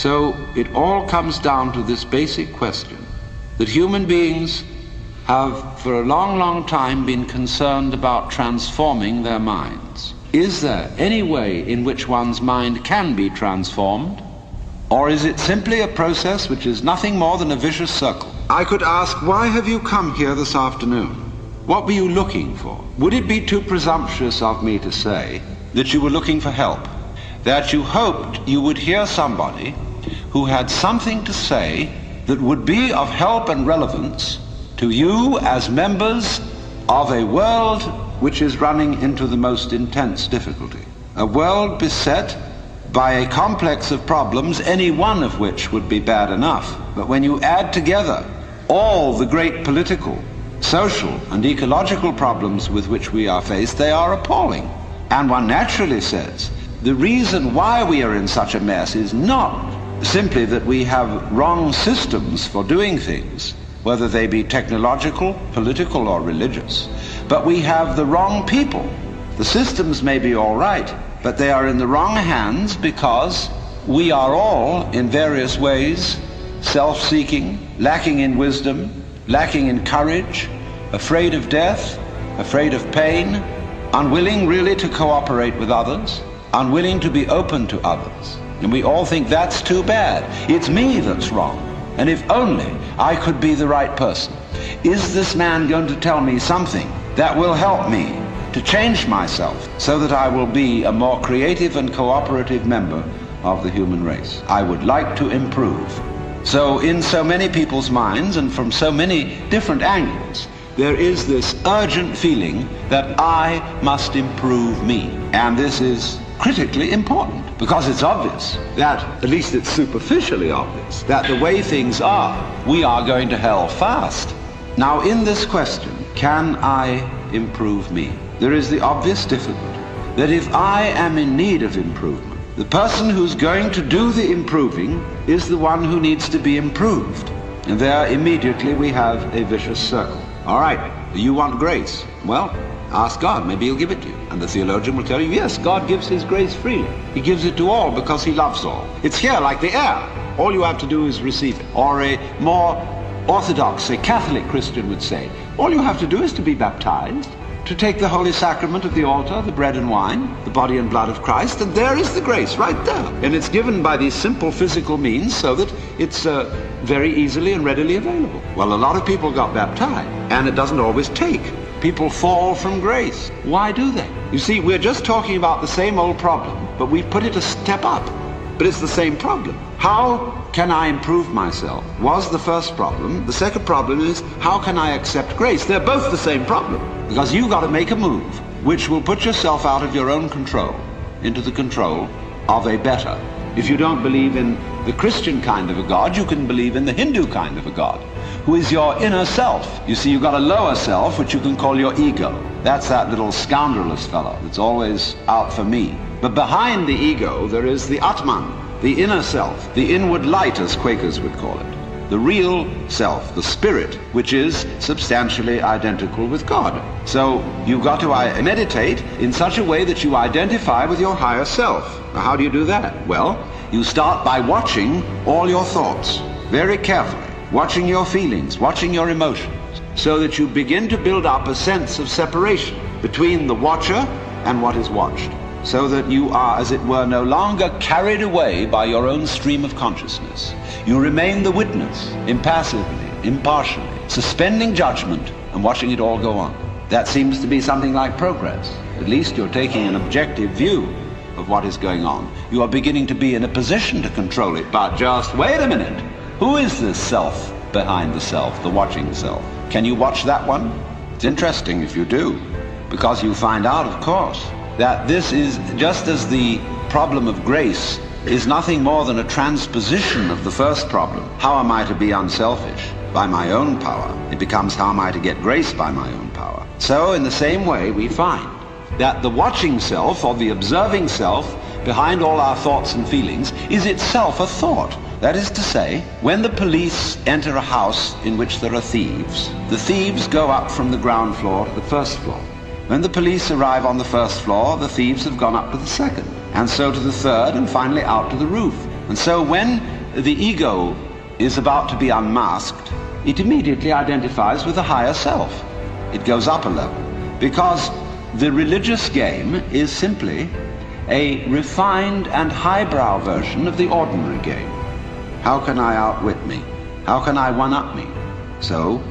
So it all comes down to this basic question, that human beings have for a long, long time been concerned about transforming their minds. Is there any way in which one's mind can be transformed? Or is it simply a process which is nothing more than a vicious circle? I could ask, why have you come here this afternoon? What were you looking for? Would it be too presumptuous of me to say that you were looking for help? That you hoped you would hear somebody who had something to say that would be of help and relevance to you as members of a world which is running into the most intense difficulty. A world beset by a complex of problems, any one of which would be bad enough. But when you add together all the great political, social, and ecological problems with which we are faced, they are appalling. And one naturally says, the reason why we are in such a mess is not simply that we have wrong systems for doing things, whether they be technological, political, or religious, but we have the wrong people. The systems may be all right, but they are in the wrong hands because we are all, in various ways, self-seeking, lacking in wisdom, lacking in courage, afraid of death, afraid of pain, unwilling really to cooperate with others, unwilling to be open to others. And we all think that's too bad. It's me that's wrong. And if only I could be the right person. Is this man going to tell me something that will help me to change myself so that I will be a more creative and cooperative member of the human race? I would like to improve. So in so many people's minds and from so many different angles, there is this urgent feeling that I must improve me. And this is critically important because it's obvious that, at least it's superficially obvious, that the way things are, we are going to hell fast. Now in this question, can I improve me? There is the obvious difficulty that if I am in need of improvement, the person who's going to do the improving is the one who needs to be improved. And there immediately we have a vicious circle. All right, you want grace? Well, ask God, maybe he'll give it to you. And the theologian will tell you, yes, God gives his grace freely. He gives it to all because he loves all. It's here like the air. All you have to do is receive it. Or a more orthodox, a Catholic Christian would say, all you have to do is to be baptized, to take the holy sacrament of the altar, the bread and wine, the body and blood of Christ, and there is the grace right there. And it's given by these simple physical means so that it's very easily and readily available. Well, a lot of people got baptized, and it doesn't always take. People fall from grace. Why do they? You see, we're just talking about the same old problem, but we've put it a step up. But it's the same problem. How can I improve myself was the first problem. The second problem is, how can I accept grace? They're both the same problem. Because you've got to make a move which will put yourself out of your own control into the control of a better. If you don't believe in the Christian kind of a God, you can believe in the Hindu kind of a God, who is your inner self. You see, you've got a lower self, which you can call your ego. That's that little scoundrelous fellow that's always out for me. But behind the ego, there is the Atman, the inner self, the inward light, as Quakers would call it. The real self, the spirit, which is substantially identical with God. So you've got to meditate in such a way that you identify with your higher self. Now, how do you do that? Well, you start by watching all your thoughts very carefully, watching your feelings, watching your emotions, so that you begin to build up a sense of separation between the watcher and what is watched, so that you are, as it were, no longer carried away by your own stream of consciousness. You remain the witness, impassively, impartially, suspending judgment and watching it all go on. That seems to be something like progress. At least you're taking an objective view of what is going on. You are beginning to be in a position to control it. But just wait a minute. Who is this self behind the self, the watching self? Can you watch that one? It's interesting if you do, because you find out, of course, that this is just as the problem of grace is nothing more than a transposition of the first problem. How am I to be unselfish? By my own power. It becomes, how am I to get grace by my own power? So in the same way, we find that the watching self, or the observing self, behind all our thoughts and feelings, is itself a thought. That is to say, when the police enter a house in which there are thieves, the thieves go up from the ground floor to the first floor. When the police arrive on the first floor, the thieves have gone up to the second, and so to the third, and finally out to the roof. And so when the ego is about to be unmasked, it immediately identifies with the higher self. It goes up a level, because the religious game is simply a refined and highbrow version of the ordinary game. How can I outwit me? How can I one-up me? So,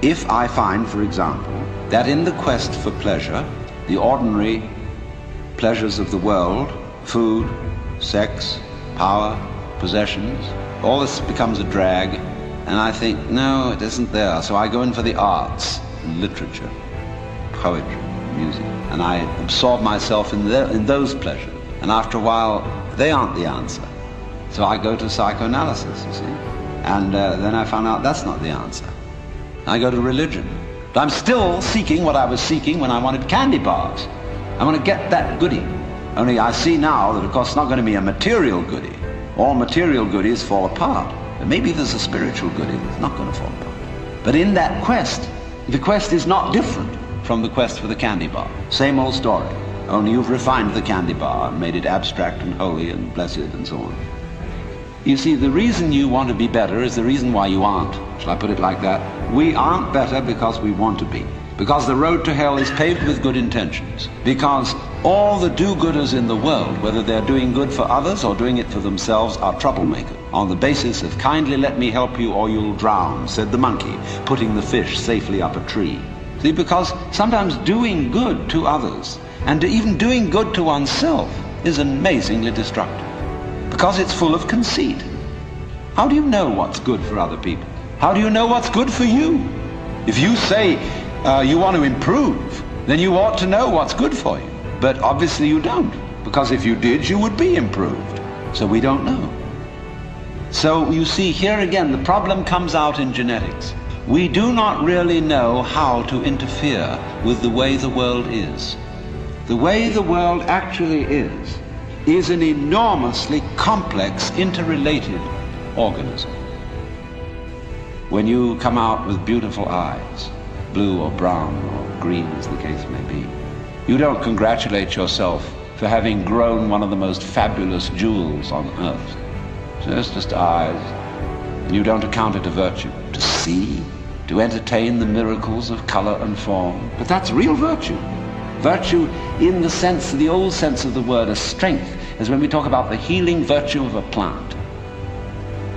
if I find, for example, that in the quest for pleasure, the ordinary pleasures of the world, food, sex, power, possessions, all this becomes a drag, and I think, no, it isn't there. So I go in for the arts, literature, poetry, music, and I absorb myself in those pleasures. And after a while, they aren't the answer. So I go to psychoanalysis, you see, and then I found out that's not the answer. I go to religion. But I'm still seeking what I was seeking when I wanted candy bars. I want to get that goodie. Only I see now that, of course, it's not going to be a material goodie. All material goodies fall apart. But maybe there's a spiritual goodie that's not going to fall apart. But in that quest, the quest is not different from the quest for the candy bar. Same old story. Only you've refined the candy bar and made it abstract and holy and blessed and so on. You see, the reason you want to be better is the reason why you aren't. Shall I put it like that? We aren't better because we want to be. Because the road to hell is paved with good intentions. Because all the do-gooders in the world, whether they're doing good for others or doing it for themselves, are troublemakers. On the basis of kindly let me help you or you'll drown, said the monkey, putting the fish safely up a tree. See, because sometimes doing good to others and even doing good to oneself is amazingly destructive. Because it's full of conceit. How do you know what's good for other people? How do you know what's good for you? If you say you want to improve, then you ought to know what's good for you. But obviously you don't, because if you did, you would be improved. So we don't know. So you see, here again, the problem comes out in genetics. We do not really know how to interfere with the way the world is. The way the world actually is an enormously complex, interrelated organism. When you come out with beautiful eyes, blue or brown or green as the case may be, you don't congratulate yourself for having grown one of the most fabulous jewels on earth. So it's just eyes. And you don't account it a virtue. To see, to entertain the miracles of color and form. But that's real virtue. Virtue in the sense, the old sense of the word, as strength, as when we talk about the healing virtue of a plant.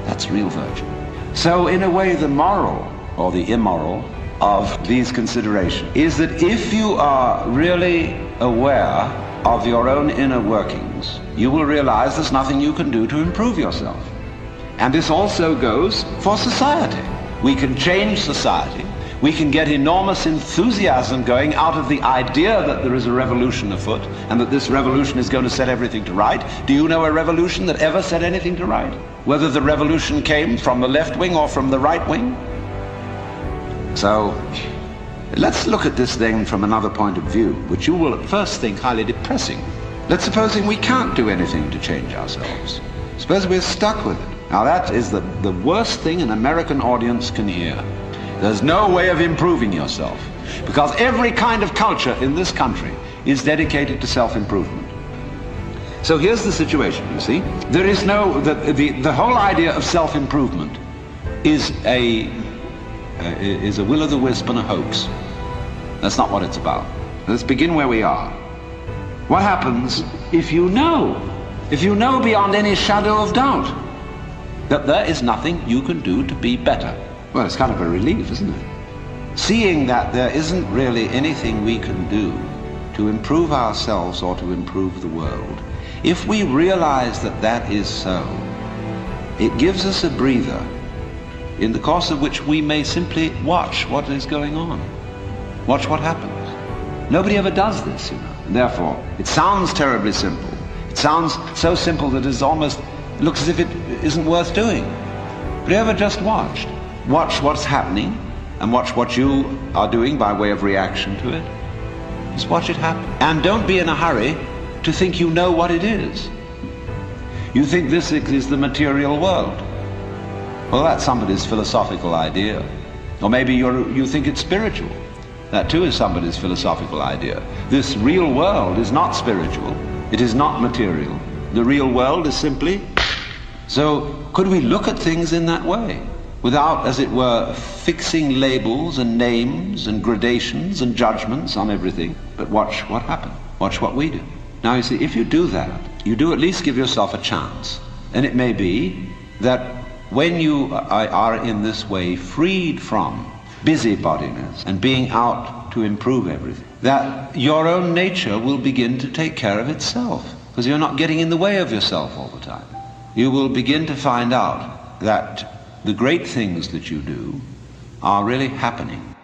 That's real virtue. So in a way, the moral or the immoral of these considerations is that if you are really aware of your own inner workings, you will realize there's nothing you can do to improve yourself. And this also goes for society. We can change society. We can get enormous enthusiasm going out of the idea that there is a revolution afoot and that this revolution is going to set everything to right. Do you know a revolution that ever set anything to right? Whether the revolution came from the left wing or from the right wing? So let's look at this thing from another point of view, which you will at first think highly depressing. Let's supposing we can't do anything to change ourselves. Suppose we're stuck with it. Now that is the worst thing an American audience can hear. There's no way of improving yourself, because every kind of culture in this country is dedicated to self-improvement. So here's the situation, you see. There is no, the whole idea of self-improvement is a will-o'-the-wisp and a hoax. That's not what it's about. Let's begin where we are. What happens if you know beyond any shadow of doubt that there is nothing you can do to be better? Well, it's kind of a relief, isn't it? Seeing that there isn't really anything we can do to improve ourselves or to improve the world. If we realize that that is so, it gives us a breather in the course of which we may simply watch what is going on. Watch what happens. Nobody ever does this, you know. And therefore, it sounds terribly simple. It sounds so simple that it almost looks as if it isn't worth doing. But you ever just watched? Watch what's happening and watch what you are doing by way of reaction to it. Just watch it happen. And don't be in a hurry to think you know what it is. You think this is the material world. Well, that's somebody's philosophical idea. Or maybe you think it's spiritual. That too is somebody's philosophical idea. This real world is not spiritual. It is not material. The real world is simply So could we look at things in that way, without, as it were, fixing labels and names and gradations and judgments on everything? But watch what happens. Watch what we do. Now you see, if you do that, you do at least give yourself a chance. And it may be that when you are in this way freed from busybodiness and being out to improve everything, that your own nature will begin to take care of itself, because you're not getting in the way of yourself all the time. You will begin to find out that the great things that you do are really happening